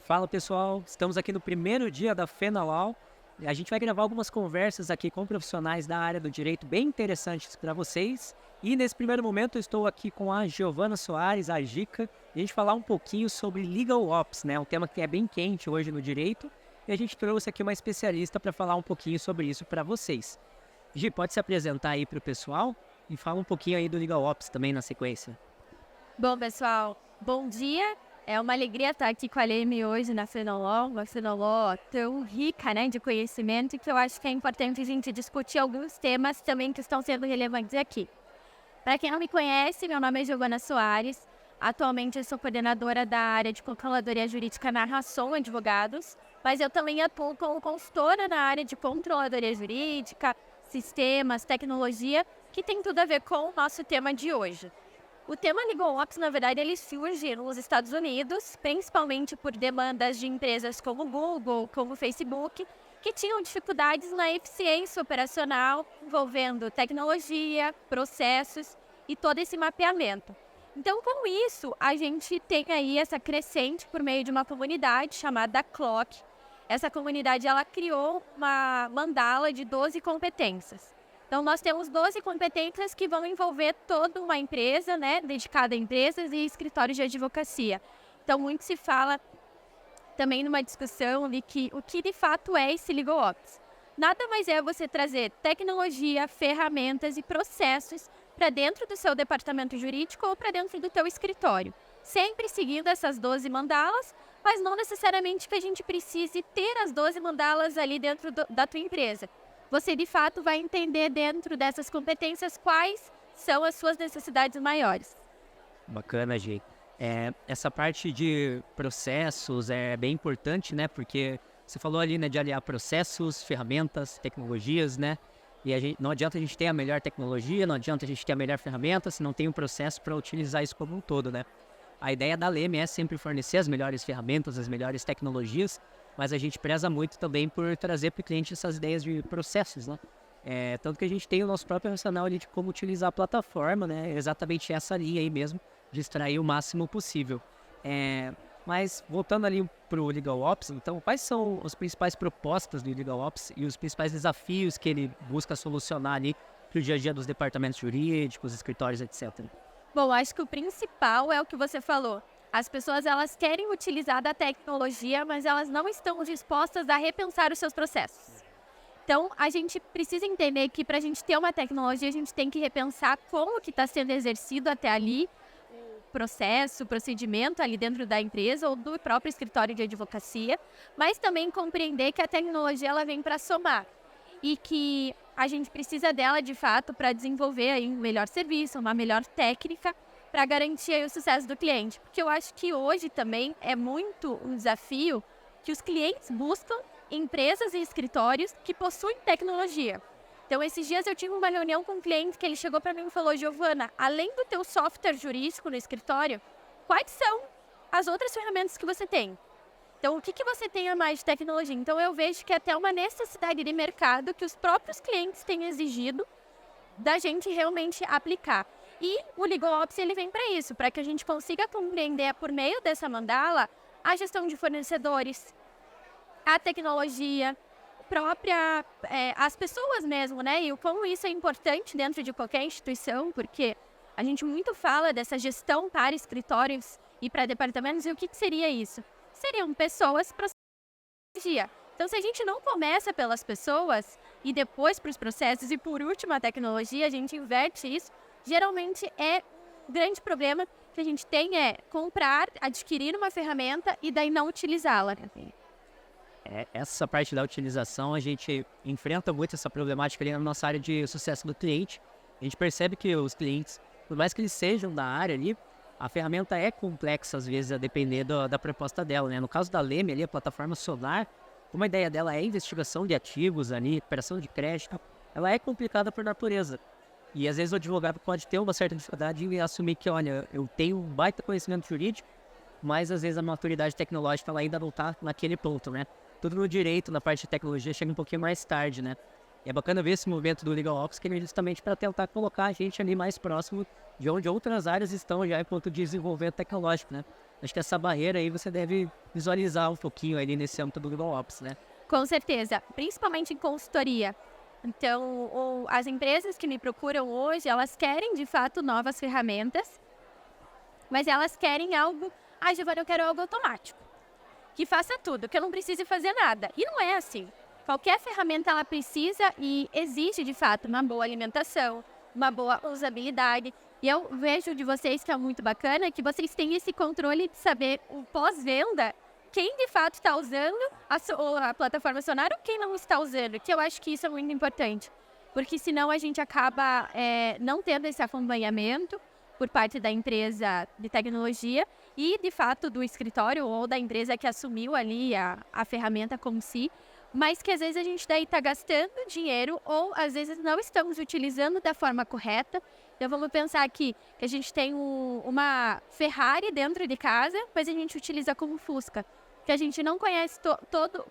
Fala pessoal, estamos aqui no primeiro dia da Fenalau. A gente vai gravar algumas conversas aqui com profissionais da área do direito bem interessantes para vocês. E nesse primeiro momento eu estou aqui com a Giovana Soares, a Gica, e a gente falar um pouquinho sobre Legal Ops, né? Um tema que é bem quente hoje no direito. E a gente trouxe aqui uma especialista para falar um pouquinho sobre isso para vocês. Gi, pode se apresentar aí para o pessoal e fala um pouquinho aí do Legal Ops também na sequência. Bom, pessoal, bom dia. É uma alegria estar aqui com a Leme hoje na Fenalau, uma Fenalau tão rica, né, de conhecimento, que eu acho que é importante a gente discutir alguns temas também que estão sendo relevantes aqui. Para quem não me conhece, meu nome é Giovana Soares. Atualmente eu sou coordenadora da área de controladoria jurídica na Rasson Advogados, mas eu também atuo como consultora na área de controladoria jurídica, sistemas, tecnologia, que tem tudo a ver com o nosso tema de hoje. O tema Legal Ops, na verdade, ele surge nos Estados Unidos, principalmente por demandas de empresas como Google, como Facebook, que tinham dificuldades na eficiência operacional, envolvendo tecnologia, processos e todo esse mapeamento. Então, com isso, a gente tem aí essa crescente por meio de uma comunidade chamada Clock. Essa comunidade, ela criou uma mandala de 12 competências. Então, nós temos 12 competências que vão envolver toda uma empresa, né, dedicada a empresas e escritórios de advocacia. Então, muito se fala também numa discussão de que o que de fato é esse Legal Ops. Nada mais é você trazer tecnologia, ferramentas e processos para dentro do seu departamento jurídico ou para dentro do teu escritório. Sempre seguindo essas 12 mandalas, mas não necessariamente que a gente precise ter as 12 mandalas ali dentro da tua empresa. Você, de fato, vai entender dentro dessas competências quais são as suas necessidades maiores. Bacana, Gi. Essa parte de processos é bem importante, né? Porque você falou ali, né, de aliar processos, ferramentas, tecnologias, né? E não adianta a gente ter a melhor tecnologia, não adianta a gente ter a melhor ferramenta se não tem um processo para utilizar isso como um todo, né? A ideia da Leme é sempre fornecer as melhores ferramentas, as melhores tecnologias, mas a gente preza muito também por trazer para o cliente essas ideias de processos, né? Tanto que a gente tem o nosso próprio racional ali de como utilizar a plataforma, né? Exatamente essa linha aí mesmo, de extrair o máximo possível. Mas voltando ali para o Legal Ops, então, quais são as principais propostas do Legal Ops e os principais desafios que ele busca solucionar ali para o dia a dia dos departamentos jurídicos, escritórios, etc.? Bom, acho que o principal é o que você falou. As pessoas, elas querem utilizar da tecnologia, mas elas não estão dispostas a repensar os seus processos. Então, a gente precisa entender que para a gente ter uma tecnologia, a gente tem que repensar como que está sendo exercido até ali o processo, o procedimento ali dentro da empresa ou do próprio escritório de advocacia, mas também compreender que a tecnologia ela vem para somar e que a gente precisa dela, de fato, para desenvolver aí um melhor serviço, uma melhor técnica, para garantir aí o sucesso do cliente. Porque eu acho que hoje também é muito um desafio que os clientes buscam empresas e escritórios que possuem tecnologia. Então, esses dias eu tive uma reunião com um cliente que ele chegou para mim e falou: Giovana, além do teu software jurídico no escritório, quais são as outras ferramentas que você tem? Então, o que você tem a mais de tecnologia? Então, eu vejo que é até uma necessidade de mercado que os próprios clientes têm exigido da gente realmente aplicar. E o Legal Ops, ele vem para isso, para que a gente consiga compreender por meio dessa mandala a gestão de fornecedores, a tecnologia, as pessoas mesmo, né? E o como isso é importante dentro de qualquer instituição, porque a gente muito fala dessa gestão para escritórios e para departamentos, e o que seria isso? Seriam pessoas para tecnologia. Então, se a gente não começa pelas pessoas e depois para os processos e por último a tecnologia, a gente inverte isso, geralmente é um grande problema que a gente tem comprar, adquirir uma ferramenta e daí não utilizá-la. Essa parte da utilização, a gente enfrenta muito essa problemática ali na nossa área de sucesso do cliente. A gente percebe que os clientes, por mais que eles sejam da área ali, a ferramenta é complexa, às vezes, a depender da proposta dela, né? No caso da Leme, ali, a plataforma Sonar, como a ideia dela é investigação de ativos ali, recuperação de crédito, ela é complicada por natureza. E, às vezes, o advogado pode ter uma certa dificuldade em assumir que, olha, eu tenho um baita conhecimento jurídico, mas, às vezes, a maturidade tecnológica ela ainda não está naquele ponto, né? Tudo no direito, na parte de tecnologia, chega um pouquinho mais tarde, né? E é bacana ver esse movimento do Legal Ops, que é justamente para tentar colocar a gente ali mais próximo de onde outras áreas estão já em ponto de desenvolvimento tecnológico, né? Acho que essa barreira aí você deve visualizar um pouquinho ali nesse âmbito do Google Ops, né? Com certeza, principalmente em consultoria. Então, as empresas que me procuram hoje, elas querem de fato novas ferramentas, mas elas querem algo, Giovana, eu quero algo automático, que faça tudo, que eu não precise fazer nada. E não é assim. Qualquer ferramenta ela precisa e exige de fato uma boa alimentação, uma boa usabilidade. E eu vejo de vocês que é muito bacana que vocês têm esse controle de saber o pós-venda, quem de fato está usando a plataforma Sonar ou quem não está usando, que eu acho que isso é muito importante. Porque senão a gente acaba não tendo esse acompanhamento por parte da empresa de tecnologia e, de fato, do escritório ou da empresa que assumiu ali a ferramenta como si, mas que às vezes a gente daí está gastando dinheiro ou às vezes não estamos utilizando da forma correta. Então vamos pensar aqui que a gente tem uma Ferrari dentro de casa, mas a gente utiliza como Fusca. Que a gente não conhece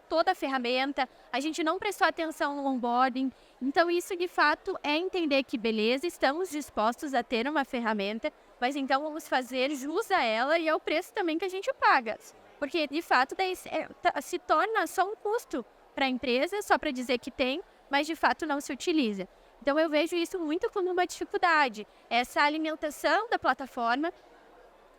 toda a ferramenta, a gente não prestou atenção no onboarding. Então isso de fato é entender que beleza, estamos dispostos a ter uma ferramenta, mas então vamos fazer jus a ela e ao preço também que a gente paga. Porque de fato daí se torna só um custo para a empresa, só para dizer que tem, mas de fato não se utiliza. Então eu vejo isso muito como uma dificuldade, essa alimentação da plataforma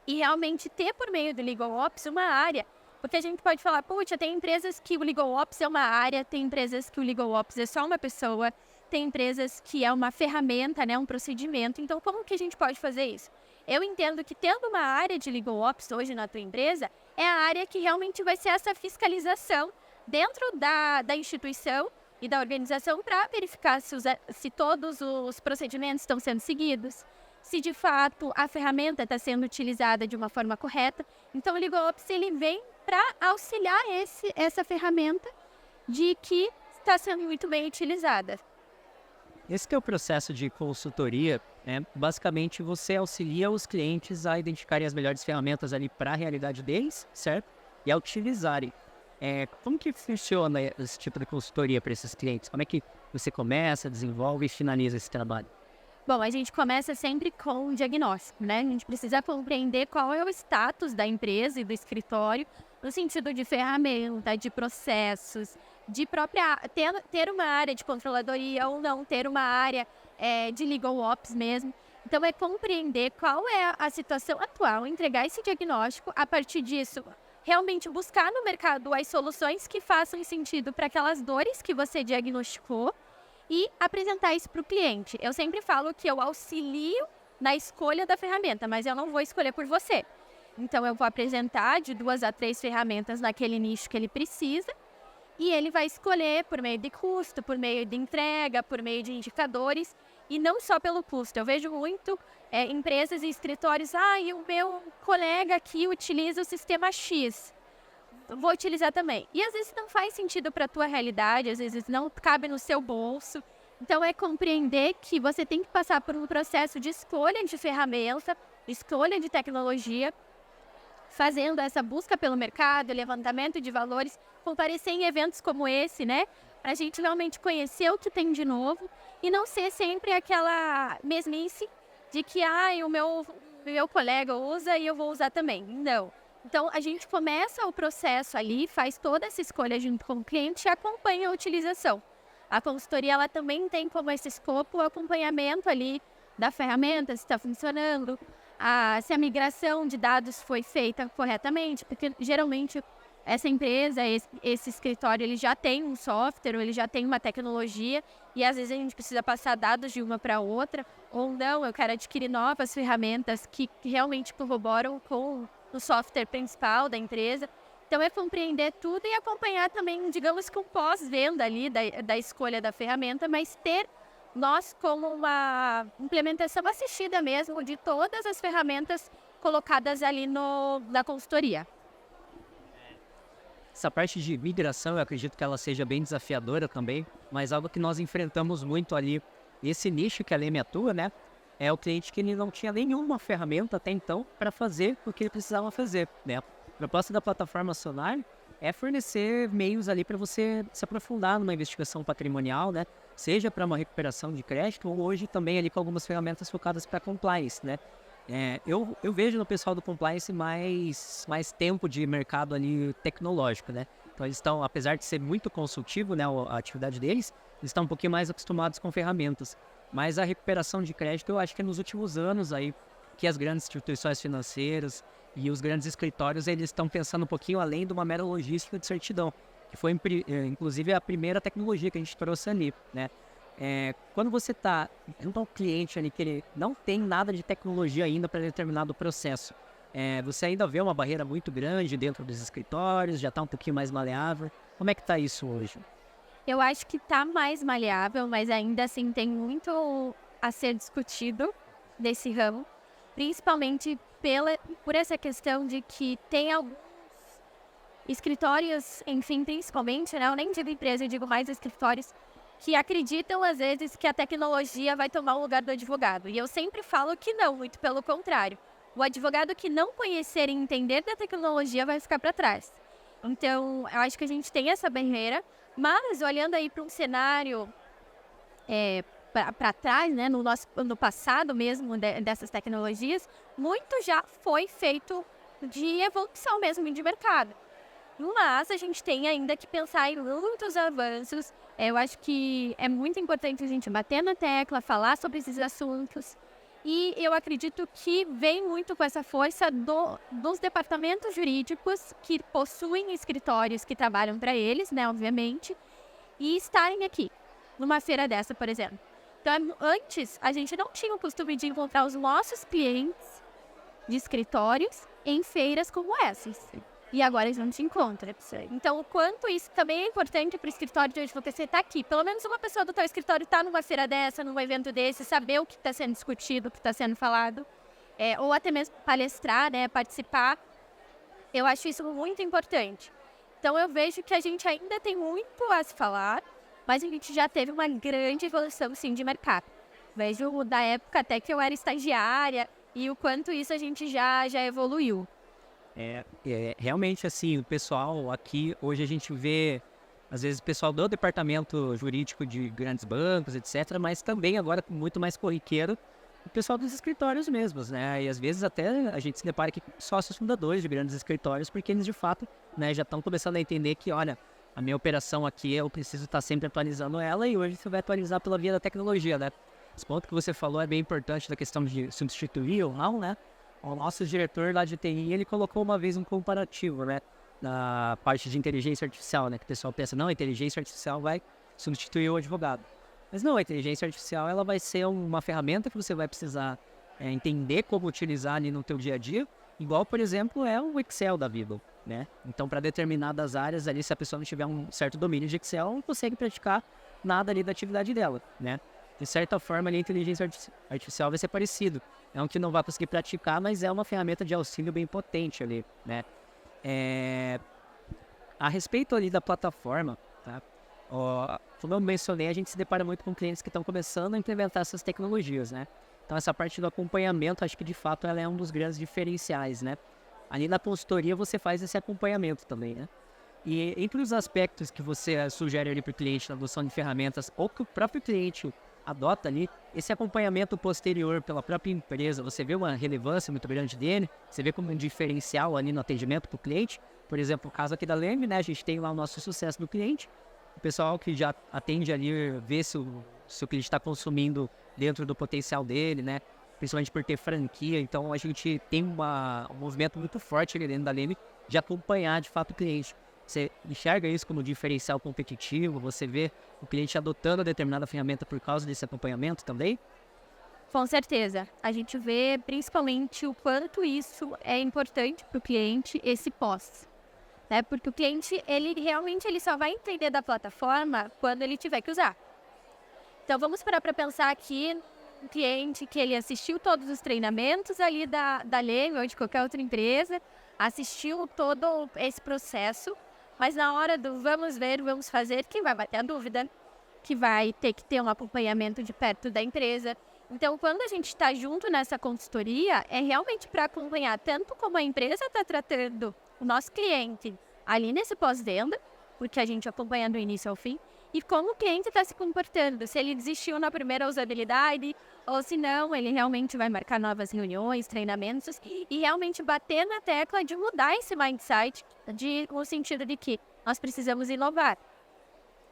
e realmente ter por meio do LegalOps uma área. Porque a gente pode falar, puxa, tem empresas que o LegalOps é uma área, tem empresas que o LegalOps é só uma pessoa, tem empresas que é uma ferramenta, né, um procedimento. Então, como que a gente pode fazer isso? Eu entendo que tendo uma área de LegalOps hoje na tua empresa, é a área que realmente vai ser essa fiscalização dentro da instituição e da organização para verificar se todos os procedimentos estão sendo seguidos, se de fato a ferramenta está sendo utilizada de uma forma correta. Então, o LegalOps ele vem para auxiliar essa ferramenta de que está sendo muito bem utilizada. Esse que é o processo de consultoria, né? Basicamente você auxilia os clientes a identificarem as melhores ferramentas ali para a realidade deles, certo? E a utilizarem. Como que funciona esse tipo de consultoria para esses clientes? Como é que você começa, desenvolve e finaliza esse trabalho? Bom, a gente começa sempre com o diagnóstico, né? A gente precisa compreender qual é o status da empresa e do escritório no sentido de ferramenta, de processos, de ter uma área de controladoria ou não ter uma área de LegalOps mesmo. Então, é compreender qual é a situação atual, entregar esse diagnóstico, a partir disso, realmente buscar no mercado as soluções que façam sentido para aquelas dores que você diagnosticou e apresentar isso para o cliente. Eu sempre falo que eu auxilio na escolha da ferramenta, mas eu não vou escolher por você. Então, eu vou apresentar de 2 a 3 ferramentas naquele nicho que ele precisa e ele vai escolher por meio de custo, por meio de entrega, por meio de indicadores e não só pelo custo. Eu vejo muito empresas e escritórios, e o meu colega aqui utiliza o sistema X, vou utilizar também. E às vezes não faz sentido para a tua realidade, às vezes não cabe no seu bolso. Então é compreender que você tem que passar por um processo de escolha de ferramenta, escolha de tecnologia, fazendo essa busca pelo mercado, levantamento de valores, comparecer em eventos como esse, né? Para a gente realmente conhecer o que tem de novo e não ser sempre aquela mesmice de que o meu colega usa e eu vou usar também. Não. Então, a gente começa o processo ali, faz toda essa escolha junto com o cliente e acompanha a utilização. A consultoria ela também tem como esse escopo o acompanhamento ali da ferramenta, se está funcionando, se a migração de dados foi feita corretamente, porque geralmente essa empresa, esse escritório, ele já tem um software, ou ele já tem uma tecnologia e às vezes a gente precisa passar dados de uma para outra, ou não, eu quero adquirir novas ferramentas que realmente corroboram com o software principal da empresa. Então é compreender tudo e acompanhar também, digamos que um pós-venda ali da escolha da ferramenta, mas ter nós como uma implementação assistida mesmo de todas as ferramentas colocadas ali na consultoria. Essa parte de migração, eu acredito que ela seja bem desafiadora também, mas algo que nós enfrentamos muito ali, esse nicho que a Leme atua, né? É o cliente que ele não tinha nenhuma ferramenta até então para fazer o que ele precisava fazer, né? A proposta da plataforma Sonar é fornecer meios ali para você se aprofundar numa investigação patrimonial, né? Seja para uma recuperação de crédito ou hoje também ali com algumas ferramentas focadas para compliance, né? Eu vejo no pessoal do compliance mais tempo de mercado ali tecnológico, né? Então eles estão, apesar de ser muito consultivo, né, a atividade deles, eles estão um pouquinho mais acostumados com ferramentas. Mas a recuperação de crédito, eu acho que é nos últimos anos aí que as grandes instituições financeiras e os grandes escritórios, eles estão pensando um pouquinho além de uma mera logística de certidão, que foi inclusive a primeira tecnologia que a gente trouxe ali, né? Quando você está junto ao cliente ali que ele não tem nada de tecnologia ainda para determinado processo, você ainda vê uma barreira muito grande dentro dos escritórios, já está um pouquinho mais maleável. Como é que está isso hoje? Eu acho que está mais maleável, mas ainda assim tem muito a ser discutido nesse ramo, principalmente por essa questão de que tem alguns escritórios, enfim, principalmente, né? Eu nem digo empresa, eu digo mais escritórios, que acreditam, às vezes, que a tecnologia vai tomar o lugar do advogado. E eu sempre falo que não, muito pelo contrário. O advogado que não conhecer e entender da tecnologia vai ficar para trás. Então, eu acho que a gente tem essa barreira, mas olhando aí para um cenário para trás, né, no passado mesmo dessas tecnologias, muito já foi feito de evolução mesmo de mercado. Mas a gente tem ainda que pensar em muitos avanços. Eu acho que é muito importante a gente bater na tecla, falar sobre esses assuntos. E eu acredito que vem muito com essa força dos departamentos jurídicos que possuem escritórios que trabalham para eles, né, obviamente, e estarem aqui, numa feira dessa, por exemplo. Então, antes, a gente não tinha o costume de encontrar os nossos clientes de escritórios em feiras como essas. E agora a gente encontra. Então, o quanto isso também é importante para o escritório de advocacia estar aqui. Pelo menos uma pessoa do teu escritório está numa feira dessa, num evento desse, saber o que está sendo discutido, o que está sendo falado, ou até mesmo palestrar, né, participar. Eu acho isso muito importante. Então, eu vejo que a gente ainda tem muito a se falar, mas a gente já teve uma grande evolução, sim, de mercado. Vejo da época até que eu era estagiária e o quanto isso a gente já evoluiu. Realmente, assim, o pessoal aqui, hoje a gente vê, às vezes, o pessoal do departamento jurídico de grandes bancos, etc., mas também agora muito mais corriqueiro, o pessoal dos escritórios mesmos, né? E às vezes até a gente se depara aqui com sócios fundadores de grandes escritórios, porque eles, de fato, né, já estão começando a entender que, olha, a minha operação aqui, eu preciso estar sempre atualizando ela e hoje você vai atualizar pela via da tecnologia, né? Esse ponto que você falou é bem importante da questão de substituir ou não, né? O nosso diretor lá de TI, ele colocou uma vez um comparativo, né? Na parte de inteligência artificial, né? Que o pessoal pensa, não, a inteligência artificial vai substituir o advogado. Mas não, a inteligência artificial, ela vai ser uma ferramenta que você vai precisar entender como utilizar ali no teu dia a dia. Igual, por exemplo, é o Excel da vida, né? Então, para determinadas áreas ali, se a pessoa não tiver um certo domínio de Excel, não consegue praticar nada ali da atividade dela, né? De certa forma, ali, a inteligência artificial vai ser parecido. É um que não vai conseguir praticar, mas é uma ferramenta de auxílio bem potente ali, né? A respeito ali da plataforma, tá? Como eu mencionei, a gente se depara muito com clientes que estão começando a implementar essas tecnologias, né? Então, essa parte do acompanhamento, acho que de fato ela é um dos grandes diferenciais, né? Ali na consultoria você faz esse acompanhamento também, né? E entre os aspectos que você sugere ali para o cliente na adoção de ferramentas, ou que o próprio cliente adota ali, esse acompanhamento posterior pela própria empresa, você vê uma relevância muito grande dele, você vê como um diferencial ali no atendimento para o cliente. Por exemplo, o caso aqui da Leme, né? A gente tem lá o nosso sucesso do cliente, o pessoal que já atende ali, vê se o cliente está consumindo dentro do potencial dele, né? Principalmente por ter franquia. Então, a gente tem um movimento muito forte ali dentro da Leme de acompanhar, de fato, o cliente. Você enxerga isso como diferencial competitivo? Você vê o cliente adotando determinada ferramenta por causa desse acompanhamento também? Com certeza. A gente vê principalmente o quanto isso é importante para o cliente, esse pós. Né? Porque o cliente, ele realmente só vai entender da plataforma quando ele tiver que usar. Então, vamos parar para pensar aqui um cliente que ele assistiu todos os treinamentos ali da Leme ou de qualquer outra empresa, assistiu todo esse processo, mas na hora do vamos ver, vamos fazer, que vai bater a dúvida, que vai ter que ter um acompanhamento de perto da empresa. Então, quando a gente está junto nessa consultoria, é realmente para acompanhar tanto como a empresa está tratando o nosso cliente ali nesse pós-venda, porque a gente acompanha do início ao fim, e como o cliente está se comportando, se ele desistiu na primeira usabilidade ou se não, ele realmente vai marcar novas reuniões, treinamentos e realmente bater na tecla de mudar esse mindset no sentido de que nós precisamos inovar.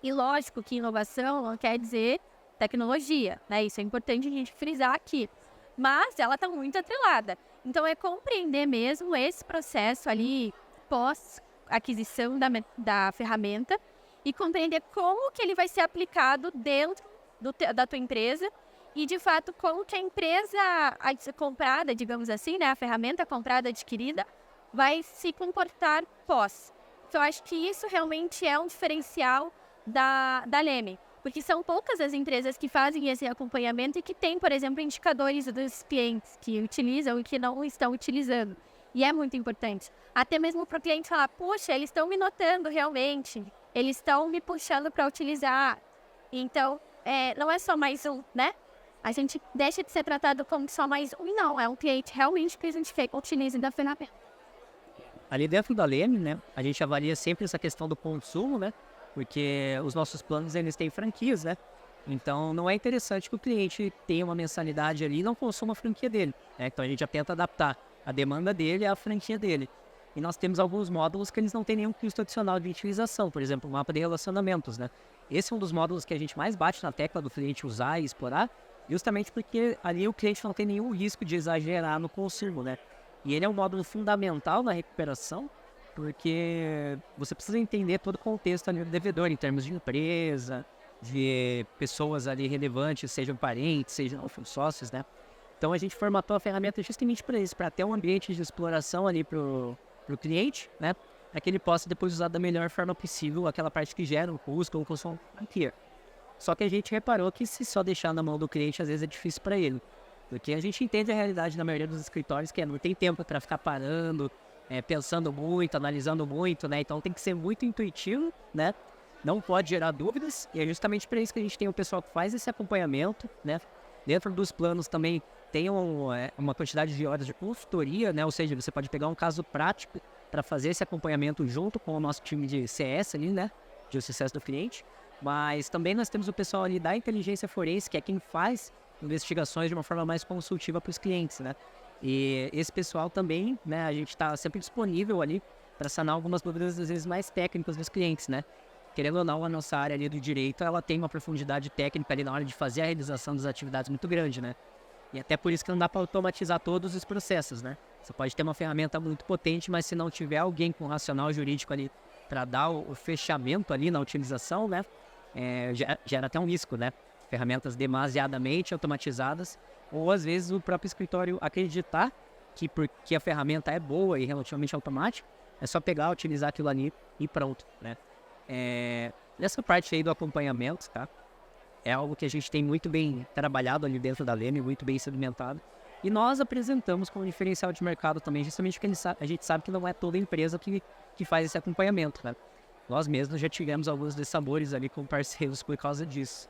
E lógico que inovação não quer dizer tecnologia, né? Isso é importante a gente frisar aqui. Mas ela está muito atrelada. Então, é compreender mesmo esse processo ali pós-aquisição da ferramenta e compreender como que ele vai ser aplicado dentro da tua empresa e, de fato, como que a empresa comprada, digamos assim, né? A ferramenta comprada, adquirida, vai se comportar pós. Então, acho que isso realmente é um diferencial da Leme, porque são poucas as empresas que fazem esse acompanhamento e que têm, por exemplo, indicadores dos clientes que utilizam e que não estão utilizando. E é muito importante. Até mesmo para o cliente falar, puxa, eles estão me notando realmente, eles estão me puxando para utilizar. Então, não é só mais um, né? A gente deixa de ser tratado como só mais um, não. É um cliente realmente que a gente quer que utilize da ferramenta. Ali dentro da Leme, né, a gente avalia sempre essa questão do consumo, né? Porque os nossos planos, eles têm franquias, né? Então, não é interessante que o cliente tenha uma mensalidade ali e não consuma a franquia dele, né? Então, a gente já tenta adaptar a demanda dele à franquia dele. E nós temos alguns módulos que eles não têm nenhum custo adicional de utilização, por exemplo, o mapa de relacionamentos, né? Esse é um dos módulos que a gente mais bate na tecla do cliente usar e explorar, justamente porque ali o cliente não tem nenhum risco de exagerar no consumo, né? E ele é um módulo fundamental na recuperação, porque você precisa entender todo o contexto ali do devedor, em termos de empresa, de pessoas ali relevantes, sejam parentes, sejam sócios, né? Então a gente formatou a ferramenta justamente para isso, para ter um ambiente de exploração ali pro cliente, né? Para que ele possa depois usar da melhor forma possível aquela parte que gera um custo ou um consumo franquia. Só que a gente reparou que se só deixar na mão do cliente, às vezes é difícil para ele. Porque a gente entende a realidade na maioria dos escritórios, que não tem tempo para ficar parando, pensando muito, analisando muito, né? Então tem que ser muito intuitivo, né? Não pode gerar dúvidas, e é justamente para isso que a gente tem o pessoal que faz esse acompanhamento, né? Dentro dos planos também tem uma quantidade de horas de consultoria, né? Ou seja, você pode pegar um caso prático para fazer esse acompanhamento junto com o nosso time de CS ali, né? De sucesso do cliente. Mas também nós temos o pessoal ali da inteligência forense, que é quem faz investigações de uma forma mais consultiva para os clientes, né? E esse pessoal também, né, a gente está sempre disponível ali para sanar algumas dúvidas, às vezes, mais técnicas dos clientes, né? Querendo ou não, a nossa área ali do direito, ela tem uma profundidade técnica ali na hora de fazer a realização das atividades muito grande, né? E até por isso que não dá para automatizar todos os processos, né? Você pode ter uma ferramenta muito potente, mas se não tiver alguém com racional jurídico ali para dar o fechamento ali na utilização, né? Gera até um risco, né? Ferramentas demasiadamente automatizadas, ou às vezes o próprio escritório acreditar que porque a ferramenta é boa e relativamente automática, é só pegar, utilizar aquilo ali e pronto, né? Nessa parte aí do acompanhamento, tá? É algo que a gente tem muito bem trabalhado ali dentro da Leme, muito bem sedimentado. E nós apresentamos como diferencial de mercado também, justamente porque a gente sabe que não é toda empresa que faz esse acompanhamento, né? Nós mesmos já tivemos alguns dessabores ali com parceiros por causa disso.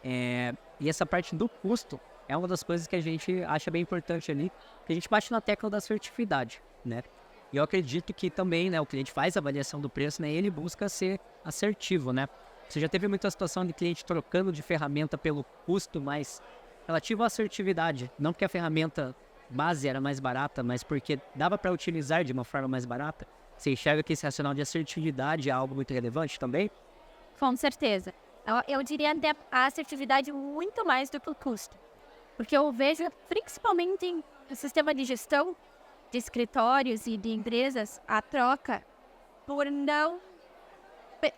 E essa parte do custo é uma das coisas que a gente acha bem importante ali, que a gente bate na tecla da assertividade, né? E eu acredito que também, né, o cliente faz a avaliação do preço, né, e ele busca ser assertivo, né? Você já teve muita situação de cliente trocando de ferramenta pelo custo, mas relativo à assertividade, não porque a ferramenta base era mais barata, mas porque dava para utilizar de uma forma mais barata? Você enxerga que esse racional de assertividade é algo muito relevante também? Com certeza. Eu diria até a assertividade muito mais do que o custo. Porque eu vejo, principalmente em sistema de gestão de escritórios e de empresas, a troca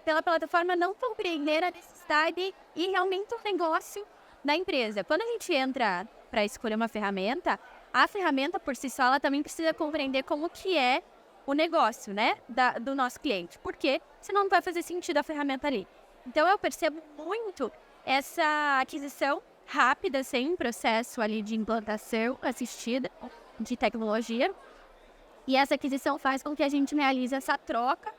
pela plataforma não compreender a necessidade e realmente o negócio da empresa. Quando a gente entra para escolher uma ferramenta, a ferramenta por si só ela também precisa compreender como que é o negócio, né, do nosso cliente. Porque senão não vai fazer sentido a ferramenta ali. Então, eu percebo muito essa aquisição rápida, sem processo ali de implantação assistida de tecnologia. E essa aquisição faz com que a gente realize essa troca,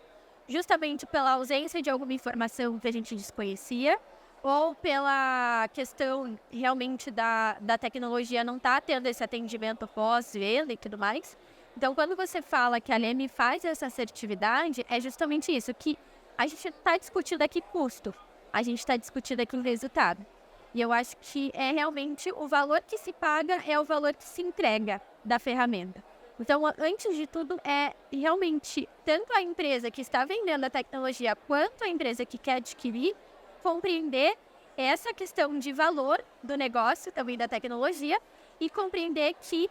justamente pela ausência de alguma informação que a gente desconhecia, ou pela questão realmente da tecnologia não estar tendo esse atendimento pós-venda e tudo mais. Então, quando você fala que a Leme faz essa assertividade, é justamente isso, que a gente está discutindo aqui custo. a gente está discutindo aqui o resultado. E eu acho que é realmente o valor que se paga é o valor que se entrega da ferramenta. Então, antes de tudo, é realmente tanto a empresa que está vendendo a tecnologia quanto a empresa que quer adquirir, compreender essa questão de valor do negócio, também da tecnologia, e compreender que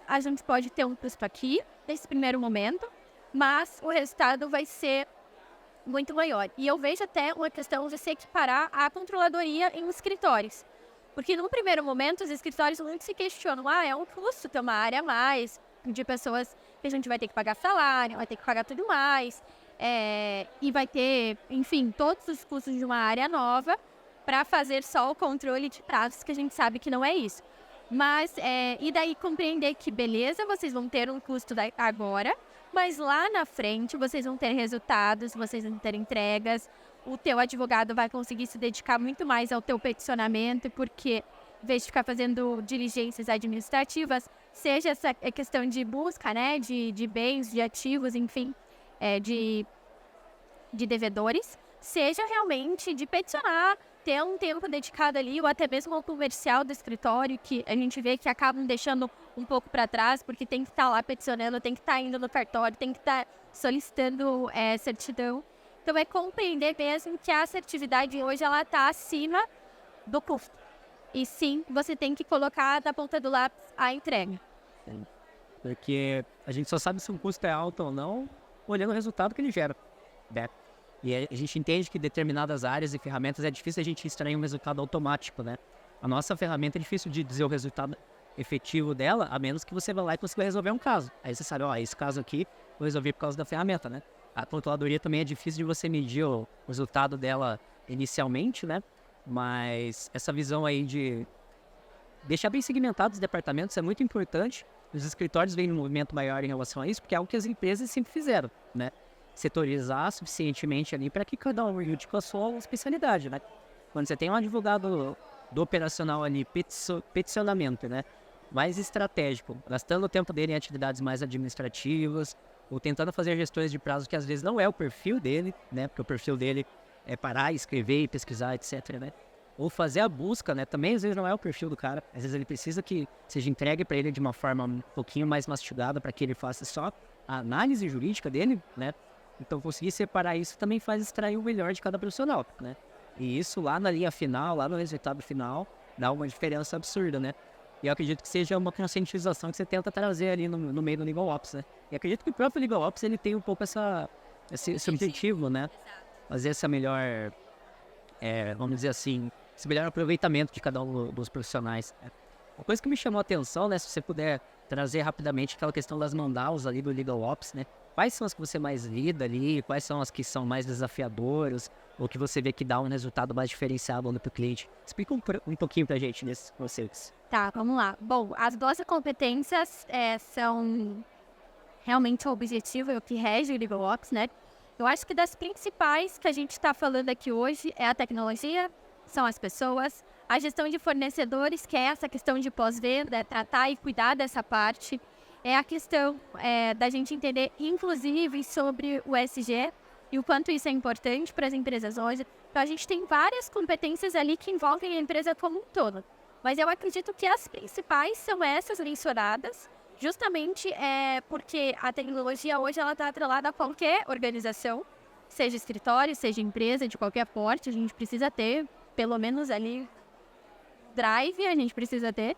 a gente pode ter um custo aqui, nesse primeiro momento, mas o resultado vai ser muito maior. E eu vejo até uma questão de se equiparar à controladoria em escritórios. Porque num primeiro momento, os escritórios muito se questionam, é um custo ter uma área a mais, de pessoas que a gente vai ter que pagar salário, vai ter que pagar tudo mais, e vai ter, enfim, todos os custos de uma área nova para fazer só o controle de prazos, que a gente sabe que não é isso. Mas, e daí compreender que, beleza, vocês vão ter um custo agora, mas lá na frente vocês vão ter resultados, vocês vão ter entregas, o teu advogado vai conseguir se dedicar muito mais ao teu peticionamento, porque, em vez de ficar fazendo diligências administrativas, seja essa questão de busca, né, de bens, de ativos, enfim, de devedores, seja realmente de peticionar, ter um tempo dedicado ali, ou até mesmo ao comercial do escritório, que a gente vê que acabam deixando um pouco para trás, porque tem que estar lá peticionando, tem que estar indo no cartório, tem que estar solicitando certidão. Então, é compreender mesmo que a assertividade hoje ela está acima do custo. E sim, você tem que colocar na ponta do lápis a entrega. Porque a gente só sabe se um custo é alto ou não, olhando o resultado que ele gera, né? E a gente entende que determinadas áreas e ferramentas é difícil a gente extrair um resultado automático, né? A nossa ferramenta é difícil de dizer o resultado efetivo dela, a menos que você vá lá e consiga resolver um caso. Aí você sabe, esse caso aqui vou resolver por causa da ferramenta, né? A controladoria também é difícil de você medir o resultado dela inicialmente, né? Mas essa visão aí de deixar bem segmentados os departamentos é muito importante. Os escritórios vêm num movimento maior em relação a isso, porque é algo que as empresas sempre fizeram, né? Setorizar suficientemente ali para que cada um ajude com a sua especialidade, né? Quando você tem um advogado do operacional ali, peticionamento, né? Mais estratégico, gastando o tempo dele em atividades mais administrativas, ou tentando fazer gestões de prazo que às vezes não é o perfil dele, né? Porque o perfil dele é parar, escrever e pesquisar, etc, né? Ou fazer a busca, né? Também às vezes não é o perfil do cara. Às vezes ele precisa que seja entregue para ele de uma forma um pouquinho mais mastigada para que ele faça só a análise jurídica dele, né? Então conseguir separar isso também faz extrair o melhor de cada profissional, né? E isso lá na linha final, lá no resultado final, dá uma diferença absurda, né? E eu acredito que seja uma conscientização que você tenta trazer ali no meio do Legal Ops, né? E acredito que o próprio Legal Ops, ele tem um pouco esse objetivo, né? Fazer essa melhor, vamos dizer assim, esse melhor aproveitamento de cada um dos profissionais. Uma coisa que me chamou a atenção, né? Se você puder trazer rapidamente aquela questão das mandalas ali do Legal Ops, né? Quais são as que você mais lida ali? Quais são as que são mais desafiadoras? Ou que você vê que dá um resultado mais diferenciado para o cliente? Explica um pouquinho para a gente nesses conceitos. Tá, vamos lá. Bom, as 12 competências são realmente o objetivo, é o que rege o Legal Ops, né? Eu acho que das principais que a gente está falando aqui hoje é a tecnologia, são as pessoas, a gestão de fornecedores, que é essa questão de pós-venda, tratar e cuidar dessa parte. É a questão da gente entender, inclusive, sobre o ESG e o quanto isso é importante para as empresas hoje. Então, a gente tem várias competências ali que envolvem a empresa como um todo. Mas eu acredito que as principais são essas mencionadas, justamente porque a tecnologia hoje está atrelada a qualquer organização, seja escritório, seja empresa, de qualquer porte. A gente precisa ter, pelo menos ali, drive, a gente precisa ter.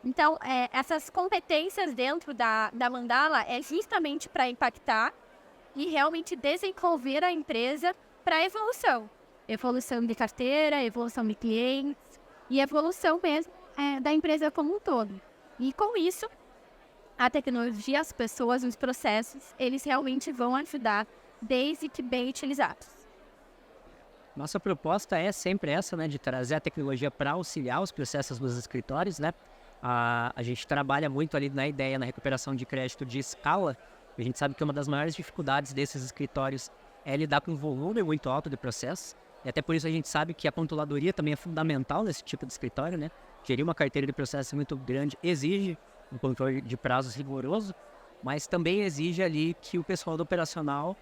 Então, essas competências dentro da mandala é justamente para impactar e realmente desenvolver a empresa para evolução. Evolução de carteira, evolução de clientes e evolução mesmo da empresa como um todo. E com isso, a tecnologia, as pessoas, os processos, eles realmente vão ajudar desde que bem utilizados. Nossa proposta é sempre essa, né? De trazer a tecnologia para auxiliar os processos dos escritórios, né? A gente trabalha muito ali na ideia, na recuperação de crédito de escala. A gente sabe que uma das maiores dificuldades desses escritórios é lidar com um volume muito alto de processos. E até por isso a gente sabe que a controladoria também é fundamental nesse tipo de escritório, né? Gerir uma carteira de processos muito grande exige um controle de prazos rigoroso, mas também exige ali que o pessoal do operacional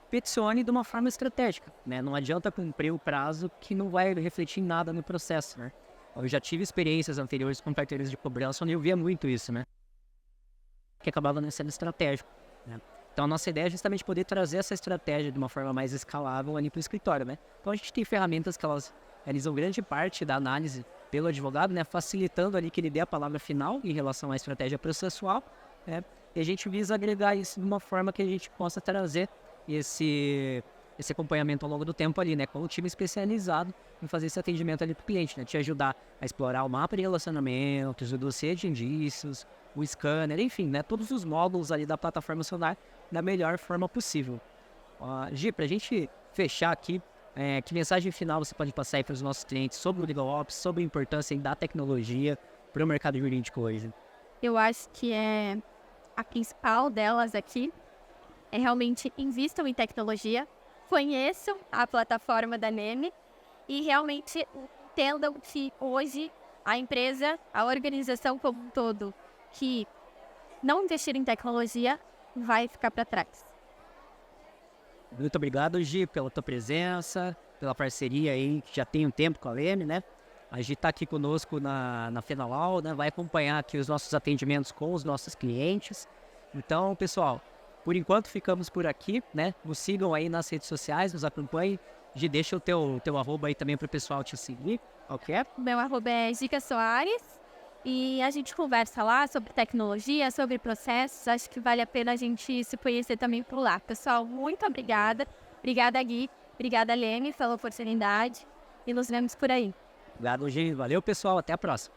peticione de uma forma estratégica, né? Não adianta cumprir o prazo que não vai refletir em nada no processo, né? Eu já tive experiências anteriores com carteiras de cobrança onde eu via muito isso, né? Que acabava não sendo estratégico, né? Então a nossa ideia é justamente poder trazer essa estratégia de uma forma mais escalável ali para o escritório, né? Então a gente tem ferramentas que elas realizam grande parte da análise pelo advogado, né? Facilitando ali que ele dê a palavra final em relação à estratégia processual, né? E a gente visa agregar isso de uma forma que a gente possa trazer esse acompanhamento ao longo do tempo ali, né? Com o time especializado em fazer esse atendimento ali para o cliente, né? Te ajudar a explorar o mapa de relacionamentos, o dossiê de indícios, o scanner, enfim, né? Todos os módulos ali da plataforma Sonar da melhor forma possível. Gi, para a gente fechar aqui, que mensagem final você pode passar aí para os nossos clientes sobre o LegalOps, sobre a importância da tecnologia para o mercado jurídico hoje? Eu acho que a principal delas aqui é realmente invistam em tecnologia, conheçam a plataforma da Leme e realmente entendam que hoje a empresa, a organização como um todo, que não investir em tecnologia vai ficar para trás. Muito obrigado, Gi, pela tua presença, pela parceria aí, que já tem um tempo com a Leme, né? A Gi está aqui conosco na Fenalau, né? Vai acompanhar aqui os nossos atendimentos com os nossos clientes. Então, pessoal, por enquanto ficamos por aqui, né? Nos sigam aí nas redes sociais, nos acompanhem. Gi, deixa o teu arroba aí também para o pessoal te seguir, ok? Meu arroba é Gica Soares e a gente conversa lá sobre tecnologia, sobre processos. Acho que vale a pena a gente se conhecer também por lá. Pessoal, muito obrigada. Obrigada, Gui. Obrigada, Leme, pela oportunidade. E nos vemos por aí. Obrigado, Gi. Valeu, pessoal. Até a próxima.